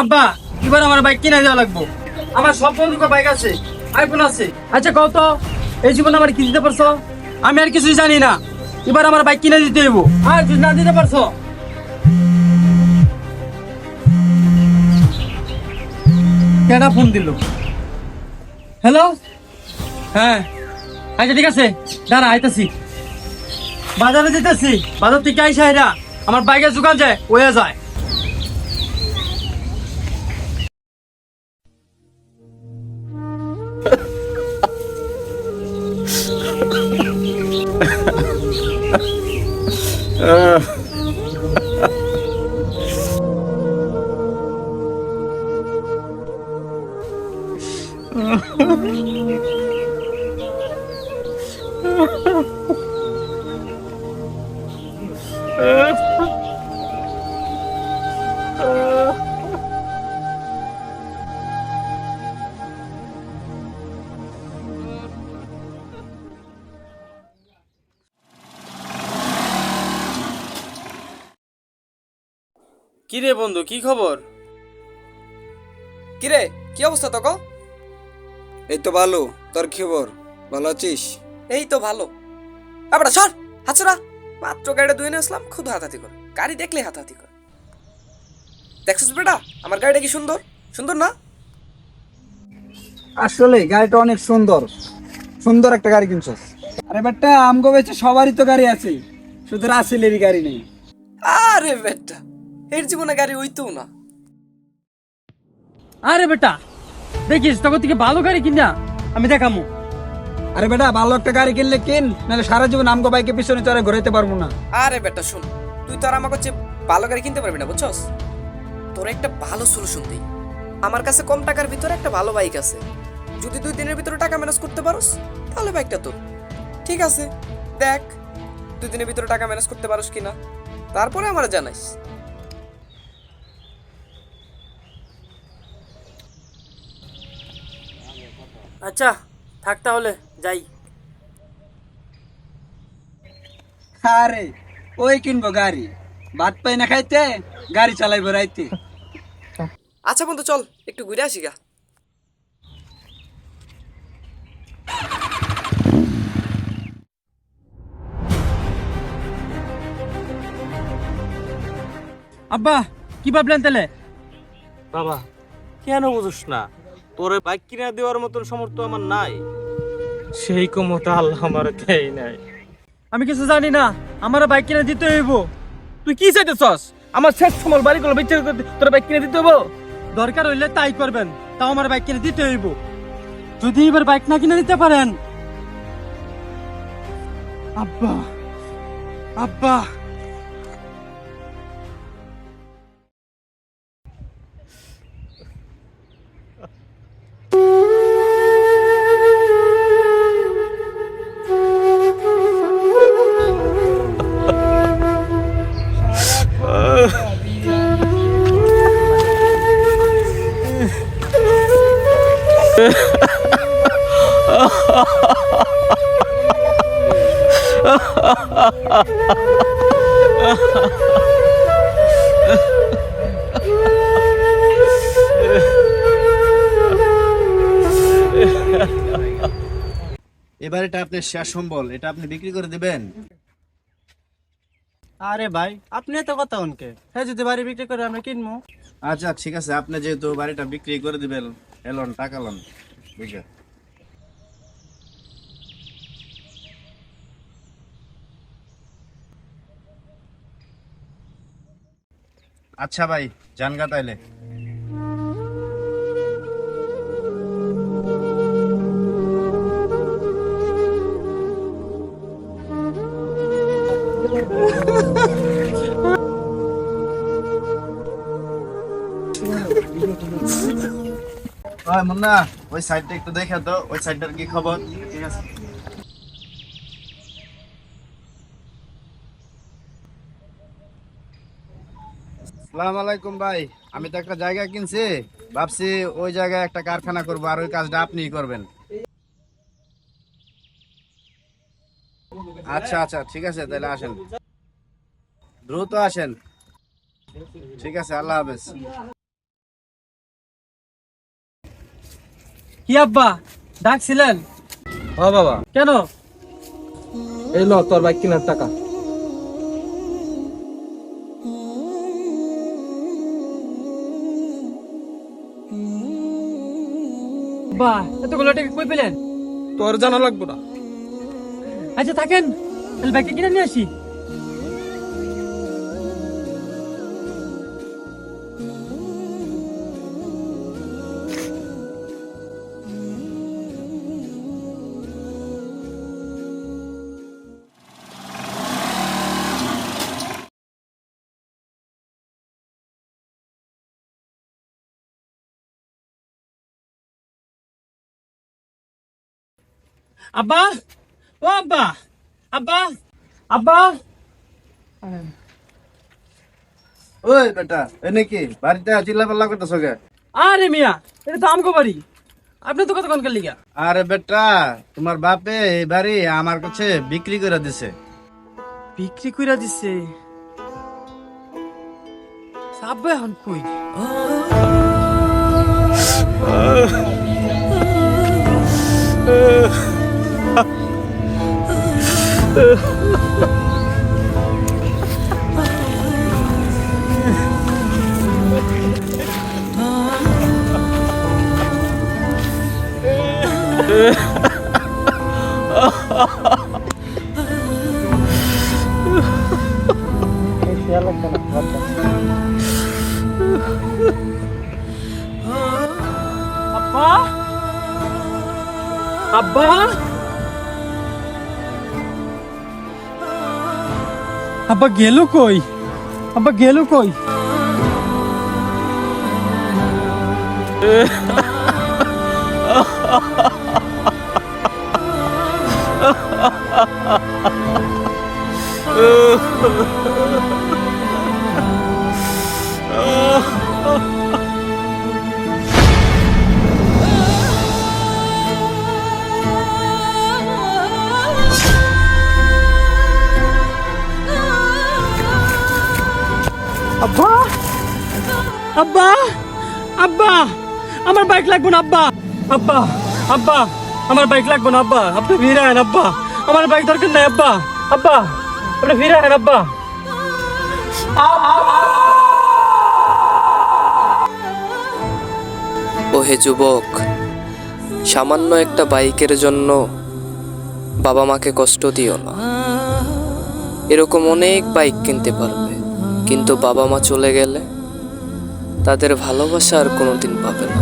আব্বা, এবার আমার বাইক কিনে দেওয়া লাগবো। আমার সব বন্ধুকে বাইক আছে, আইফোন আছে। আচ্ছা কও তো, এই জীবনে আমার কি দিতে পারছো? আমি আর কিছুই জানি না। এবার আমার বাইক কিনে দিতে হইব। আর যদি না দিতে পারছো, কেডা ফোন দিল? হ্যালো। হ্যাঁ, আচ্ছা ঠিক আছে, দাঁড়া আইতাছি। বাজারে যেতেছি, বাজার থেকে আইসা এরা আমার বাইকের দোকান যায় ওয়া যায়। কি রে বন্ধু, কি খবর? কিরে, কি অবস্থা তোকে? এই তো ভালো। তোর খবর? ভালো আছিস? এই তো ভালো। আবার সর, হাতছড়া। মাত্র গাড়িটা ধুয়ে নিয়ে আসলাম, খুদ হাতাহাতি করে। গাড়ি দেখলে হাতাহাতি করে। দেখছিস বেটা, আমার গাড়িটা কি সুন্দর? সুন্দর না? আসলে গাড়িটা অনেক সুন্দর। সুন্দর একটা গাড়ি কিনছস। আরে বেটা, আমগো বেচে সবারই তো গাড়ি আছে, শুধু রাসেলেরই গাড়ি নেই। আরে বেটা, এর জীবনে গাড়ি হইতেও না। আরে বেটা, দেখিস তখন থেকে ভালো গাড়ি কিনা আমি দেখামু। আরে বেটা, ভালো একটা গাড়ি কিনলে কিন, নাহলে সারা জীবন আমগো বাইকের পিছনে চড়ে ঘুরাইতে পারবো না। আরে বেটা শুন, তুই তো আর আমাকে হচ্ছে ভালো গাড়ি কিনতে পারবি না, বুঝছস? তোর একটা ভালো সলিউশন দিই। আমার কাছে কম টাকার ভিতরে একটা ভালো বাইক আছে। যদি 2 দিনের ভিতরে টাকা ম্যানেজ করতে পারোস, তাহলে বাইকটা তোর। ঠিক আছে, দেখ 2 দিনের ভিতরে টাকা ম্যানেজ করতে পারোস কিনা, তারপরে আমার জানাইস। আচ্ছা থাক তাহলে, যাই। আরে ওই কিনবো গাড়ি, ভাত পাই না খাইতে, গাড়ি চালাইবো রাইতে। আচ্ছা বন্ধু, চল একটু ঘুরে আসি গা। আব্বা, কি ভাবলেন তাহলে? বাবা, কেন বুঝোস না? তোরে বাইক কিনা দেওয়ার মতন সামর্থ্য আমার নাই। সেই ক্ষমতা আল্লাহ আমার দেয় নাই। আমি কিছু জানি না, আমার বাইক কিনে দিতে হইব। তুই কি চাইতেছস? আমার শেষ সময় বাড়িগুলো বিচার করতে তোর বাইক কিনে দিতে হবো? দরকার হইলে তাই করবেন, তাও আমার বাইক কিনে দিতে হইব। যদি এবার বাইক না কিনে দিতে পারেন, আব্বা, আব্বা। এবার এটা আপনার শেয়ার সম্বল, এটা আপনি বিক্রি করে দিবেন? আরে ভাই, আপনি এত কথা উনকে, হ্যাঁ যদি বাড়ি বিক্রি করে আমরা কিনবো। আচ্ছা ঠিক আছে, আপনি যেহেতু বাড়িটা বিক্রি করে দিবেন, এলন টাকা লন বুঝে। আচ্ছা ভাই, জানগা তাইলে। ওই মুন্না, ওই সাইডটা একটু দেখে তো, ওই সাইডটার কি খবর? ঠিক আছে। আসসালামু আলাইকুম ভাই, আমি তো একটা জায়গা কিনছি, ভাবছি ওই জায়গায় একটা কারখানা করবো, আর ওই কাজটা আপনিই করবেন। আচ্ছা আচ্ছা ঠিক আছে, তাহলে আসেন, দ্রুত আসেন। ঠিক আছে, আল্লাহ হাফেজ। কি আব্বা ডাকছিলেন? হ বাবা, কেন? এই ল তোর বাইক কেনার টাকা। আব্বা এতগুলো টাকা কই পেলেন? তোর জানা লাগবে না। আচ্ছা থাকেন, তাহলে বাইকটা কিনে নিয়ে আসি। আব্বা, ও আব্বা, আব্বা, আব্বা। ওই বেটা এনে কি বাড়িতে চিল্লা পাল্লা করতেছ কে? আরে মিয়া, এটা তো আমগো বাড়ি। আপনি তো কতক্ষণ কার লিগা? আরে বেটা, তোমার বাপে এই বাড়ি আমার কাছে বিক্রি করে দিছে। বিক্রি কইরা দিছে? আব্বা এখন কই? আব্বা, আব্বা, আব্বা গেল কই? আব্বা গেল কই? আব্বা, আব্বা, আব্বা, আমার বাইক লাগবে না আব্বা। আব্বা, আব্বা, আমার বাইক লাগবে না আব্বা। আপনি ফিরে আন আব্বা, আমার বাইক দরকার নাই আব্বা। আব্বা আপনি ফিরে আন আব্বা। ওহে যুবক, সামান্য একটা বাইকের জন্য বাবা মাকে কষ্ট দিও না। এরকম অনেক বাইক কিনতে পারবে, কিন্তু বাবা মা চলে গেলে তাদের ভালোবাসা আর কোনোদিন পাবে না।